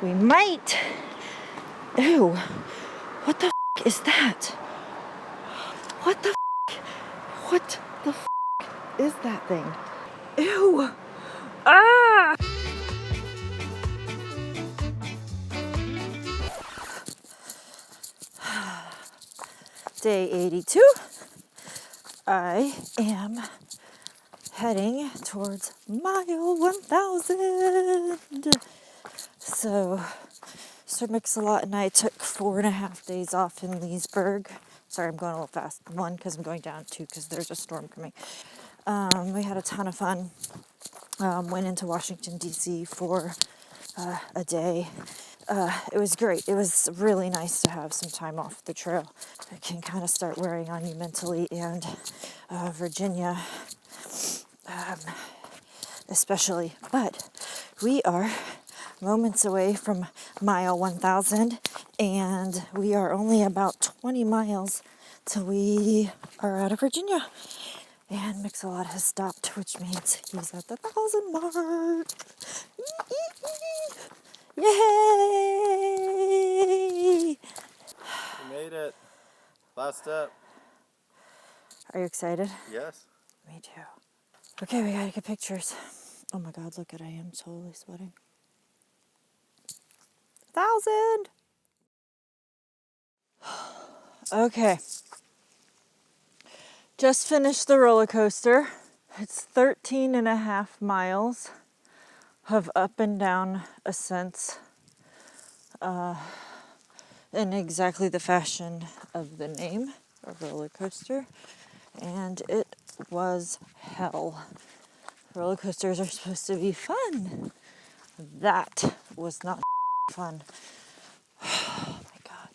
we might... Ew, what the is that? What the What the is that thing? Ew! Ah! Day 82. I am heading towards mile 1000. So, Sir Mix-a-Lot and I took 4.5 days off in Leesburg. Sorry, I'm going a little fast. 1, because I'm going down. 2, because there's a storm coming. We had a ton of fun. Went into Washington, D.C. for a day. It was great. It was really nice to have some time off the trail. It can kind of start wearing on you mentally, and Virginia especially. But we are moments away from mile 1000, and we are only about 20 miles till we are out of Virginia. And Mix-a-Lot has stopped, which means he's at the 1,000 mark. Yay! We made it. Last step. Are you excited? Yes. Me too. Okay, we gotta get pictures. Oh my God, look at I am totally sweating. 1,000! Okay. Just finished the roller coaster. It's 13.5 miles of up and down ascents in exactly the fashion of the name, a roller coaster. And it was hell. Roller coasters are supposed to be fun. That was not fun. Oh my God.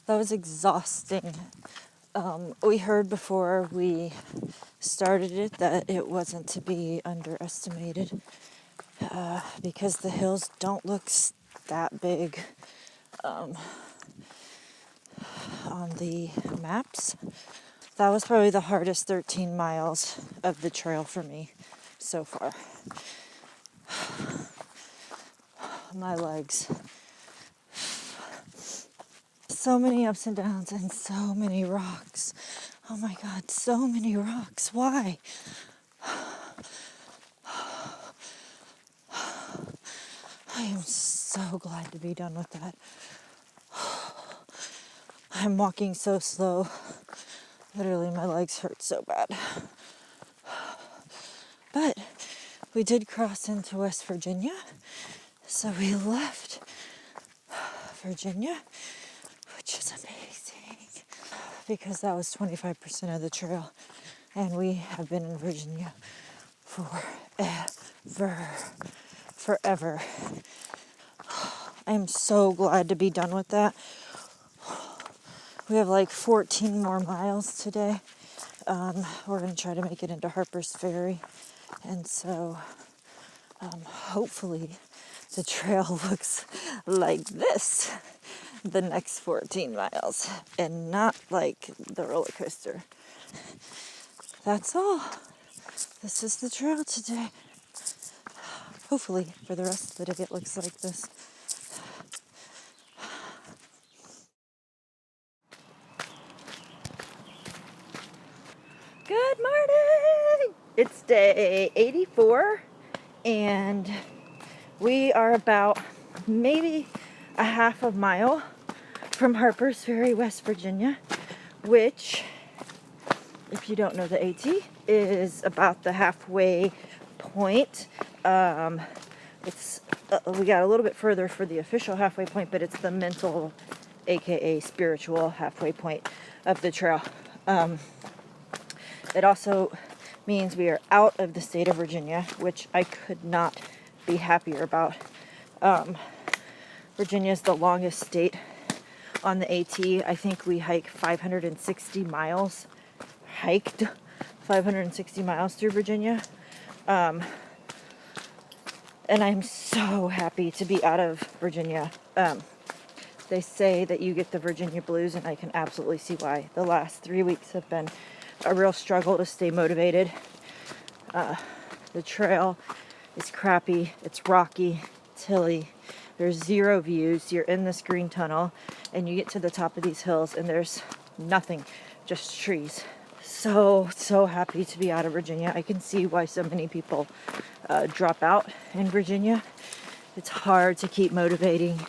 That was exhausting. We heard before we started it that it wasn't to be underestimated because the hills don't look that big on the maps. That was probably the hardest 13 miles of the trail for me so far. My legs. So many ups and downs and so many rocks. Oh my God, so many rocks. Why? I am so glad to be done with that. I'm walking so slow. Literally, my legs hurt so bad. But we did cross into West Virginia. So we left Virginia, which is amazing because that was 25% of the trail. And we have been in Virginia forever. I am so glad to be done with that. We have like 14 more miles today. We're going to try to make it into Harper's Ferry. And so hopefully the trail looks like this the next 14 miles and not like the roller coaster. That's all. This is the trail today. Hopefully for the rest of the day it looks like this. Good morning! It's day 84 and we are about maybe a half a mile from Harper's Ferry, West Virginia, which, if you don't know the AT, is about the halfway point. It's we got a little bit further for the official halfway point, but it's the mental, aka spiritual halfway point of the trail. It also means we are out of the state of Virginia, which I could not be happier about. Virginia is the longest state on the AT. I think we hiked 560 miles through Virginia. And I'm so happy to be out of Virginia. They say that you get the Virginia blues, and I can absolutely see why. The last 3 weeks have been a real struggle to stay motivated. The trail is crappy, it's rocky, it's hilly, There's zero views. You're in this green tunnel, and you get to the top of these hills, and there's nothing, just trees. So happy to be out of Virginia. I can see why so many people drop out in Virginia. It's hard to keep motivating,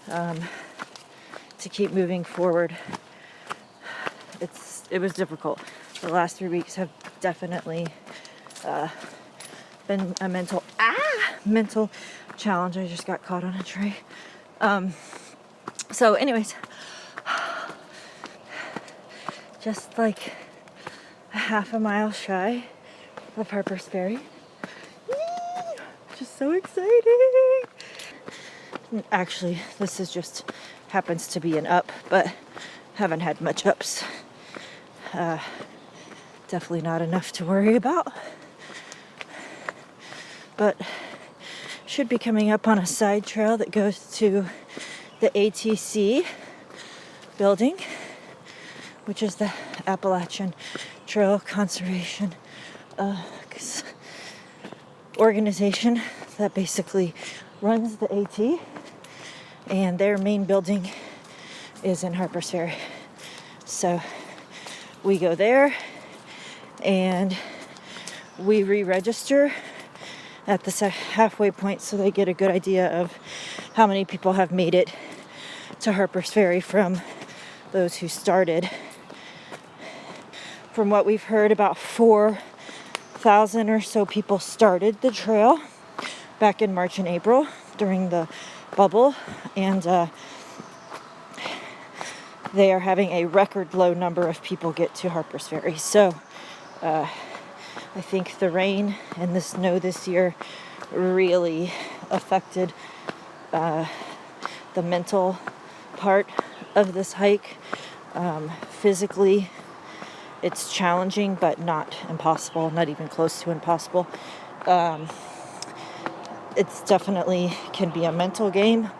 to keep moving forward. It was difficult. The last 3 weeks have definitely been a mental challenge. I just got caught on a tree. So anyways, just like a half a mile shy of Harper's Ferry. Just so exciting. Actually, this is just happens to be an up, but haven't had much ups. Definitely not enough to worry about. But should be coming up on a side trail that goes to the ATC building, which is the Appalachian Trail Conservation organization that basically runs the AT, and their main building is in Harper's Ferry. So we go there and we re-register at the halfway point so they get a good idea of how many people have made it to Harper's Ferry from those who started. From what we've heard, about 4,000 or so people started the trail back in March and April during the bubble, and they are having a record low number of people get to Harper's Ferry. So I think the rain and the snow this year really affected the mental part of this hike. Physically, it's challenging, but not impossible, not even close to impossible. It's definitely can be a mental game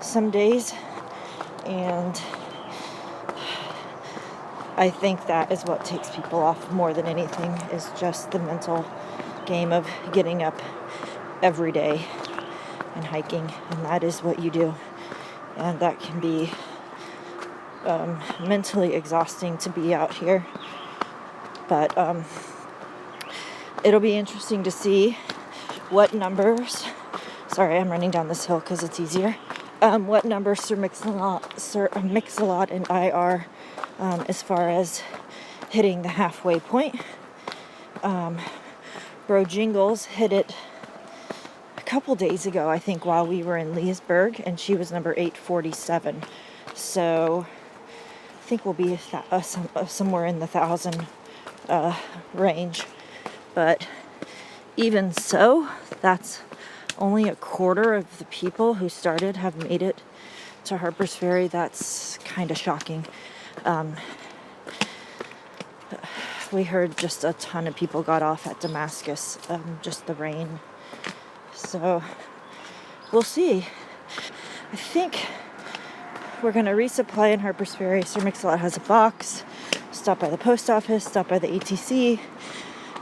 some days, and I think that is what takes people off more than anything, is just the mental game of getting up every day and hiking, and that is what you do. And that can be mentally exhausting to be out here. But it'll be interesting to see what numbers, sorry, I'm running down this hill because it's easier, what numbers Sir Mix-a-Lot and I are as far as hitting the halfway point. Bro Jingles hit it a couple days ago, I think, while we were in Leesburg, and she was number 847. So I think we'll be somewhere in the 1,000 range. But even so, that's only a quarter of the people who started have made it to Harper's Ferry. That's kind of shocking. We heard just a ton of people got off at Damascus, just the rain. So we'll see. I think we're going to resupply in Harper's Ferry. Sir Mix-a-Lot has a box. Stop by the post office, stop by the ATC,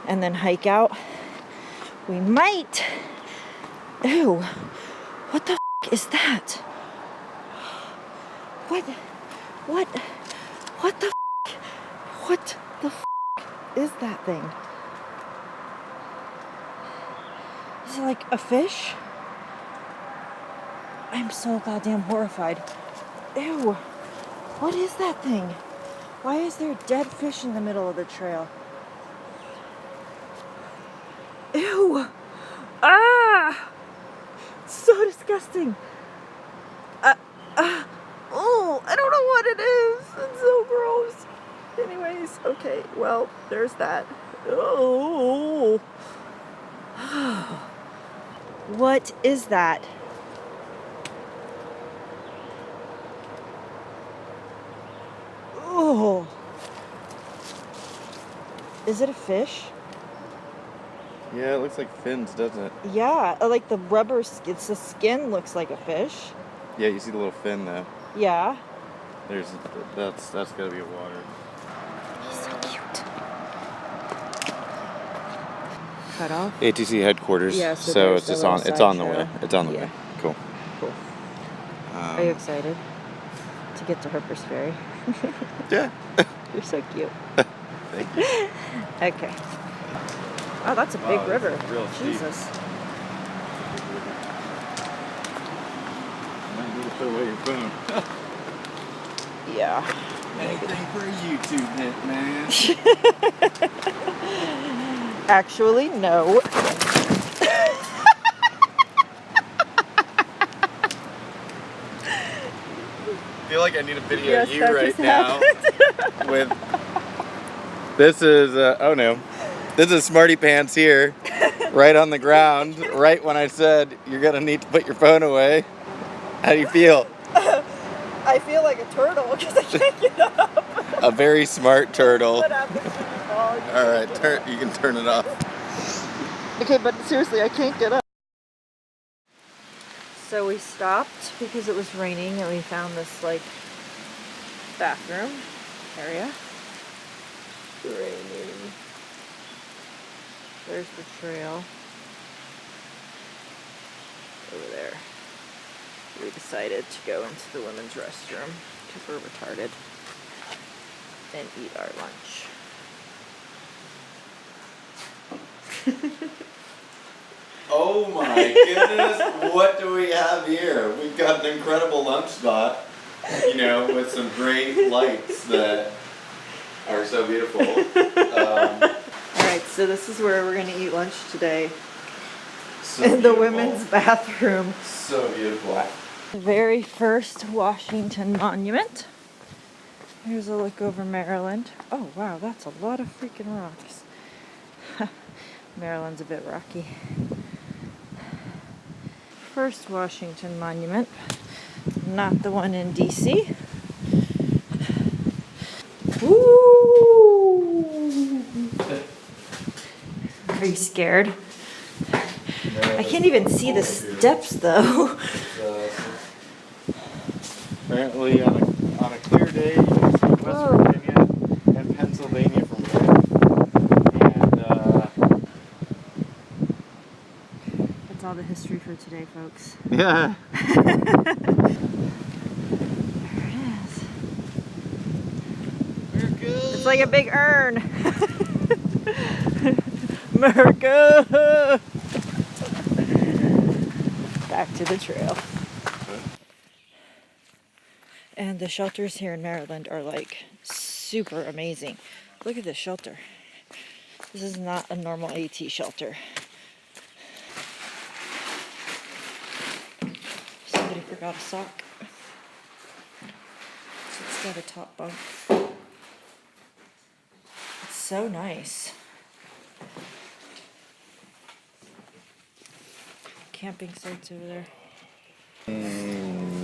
and then hike out. We might... Ew. What the f*** is that? What the f*** is that thing? Is it like a fish? I'm so goddamn horrified. Ew. What is that thing? Why is there a dead fish in the middle of the trail? Ew. Ah! It's so disgusting. Oh, I don't know what it is. It's so gross. Anyways, okay, well, there's that. Oh. What is that? Oh. Is it a fish? Yeah, it looks like fins, doesn't it? Yeah, like the rubber, it's the skin looks like a fish. Yeah, you see the little fin though. Yeah. That's gotta be a water. He's so cute. Cut off? ATC headquarters. Yeah, so it's just on. It's on the way. It's on the Yeah. way. Cool. Cool. Are you excited to get to Harper's Ferry? Yeah. You're so cute. Thank you. Okay. Oh, that's a big river. Real Jesus. You might need to put away your phone. Yeah. Anything for a YouTube hit, man. Actually, no. I feel like I need to video Yes, you that right just now. With this is oh no, this is Smarty Pants here, right on the ground, right when I said you're gonna need to put your phone away. How do you feel? I feel like a turtle because I can't get up. A very smart turtle. What happens when you fall? All right, you can turn it off. Okay, but seriously, I can't get up. So we stopped because it was raining and we found this like bathroom area. Raining. There's the trail. Over there. We decided to go into the women's restroom because we're retarded and eat our lunch. Oh my goodness, what do we have here? We've got an incredible lunch spot, you know, with some great lights that are so beautiful. Alright, so this is where we're going to eat lunch today. So In the beautiful. women's bathroom. So beautiful. The very first Washington monument. Here's a look over Maryland. Oh wow, that's a lot of freaking rocks. Maryland's a bit rocky. First Washington monument, not the one in DC. Woo! Are you scared? I can't even see the steps though. Apparently on a clear day you can see West Virginia and Pennsylvania from here. And That's all the history for today, folks. yeah. There it is. America. It's like a big urn. America! Back to the trail. And the shelters here in Maryland are like super amazing. Look at this shelter. This is not a normal AT shelter. Somebody forgot a sock. So it's got a top bunk. It's so nice. Camping sites over there.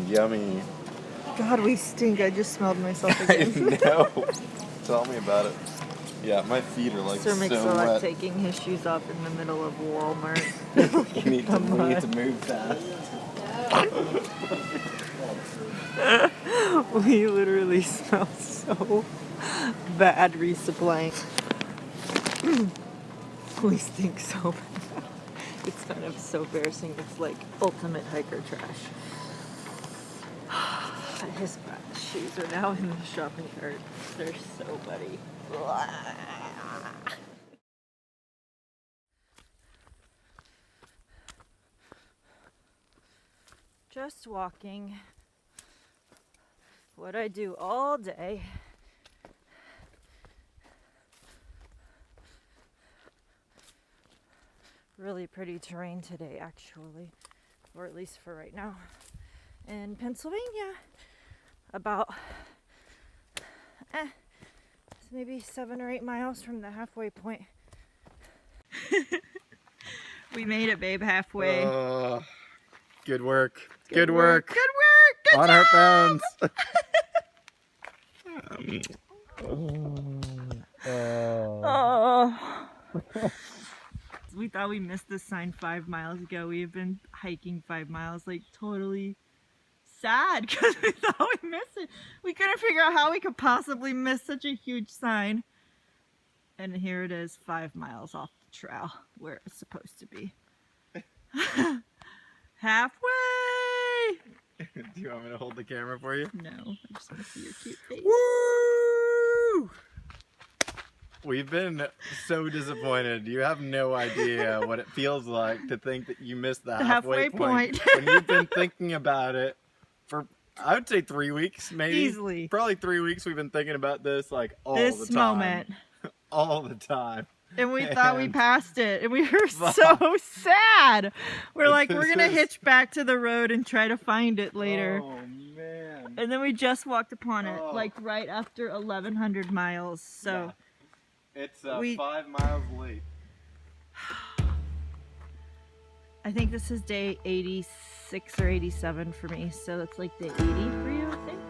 Yummy. God, we stink. I just smelled myself I again. know. Tell me about it. Yeah, my feet are like Sir makes so a lot wet. taking his shoes off in the middle of Walmart. we need to move fast. We literally smell so bad resupplying. We stink so bad. It's kind of so embarrassing. It's like ultimate hiker trash. His shoes are now in the shopping cart. They're so muddy. Just walking. What I do all day. Really pretty terrain today, actually, or at least for right now. In Pennsylvania, about maybe 7 or 8 miles from the halfway point. We made it, babe, halfway. Good work. Good work. Good work. Good On our phones. We thought we missed this sign 5 miles ago. We've been hiking 5 miles, like totally sad because we thought we missed it. We couldn't figure out how we could possibly miss such a huge sign. And here it is, 5 miles off the trail where it's supposed to be. Halfway! Do Do you want me to hold the camera for you? No, I just want to see your cute face. Woo! We've been so disappointed. You have no idea what it feels like to think that you missed the halfway point. When you've been thinking about it for, I would say 3 weeks, maybe. Easily. Probably 3 weeks we've been thinking about this like all This the time. moment. All the time. And we thought we passed it, and we were so sad. We're like, we're gonna hitch back to the road and try to find it later. Oh man. And then we just walked upon it, like right after 1,100 miles. So it's 5 miles late. I think this is day 86 or 87 for me. So it's like day 80 for you, I think.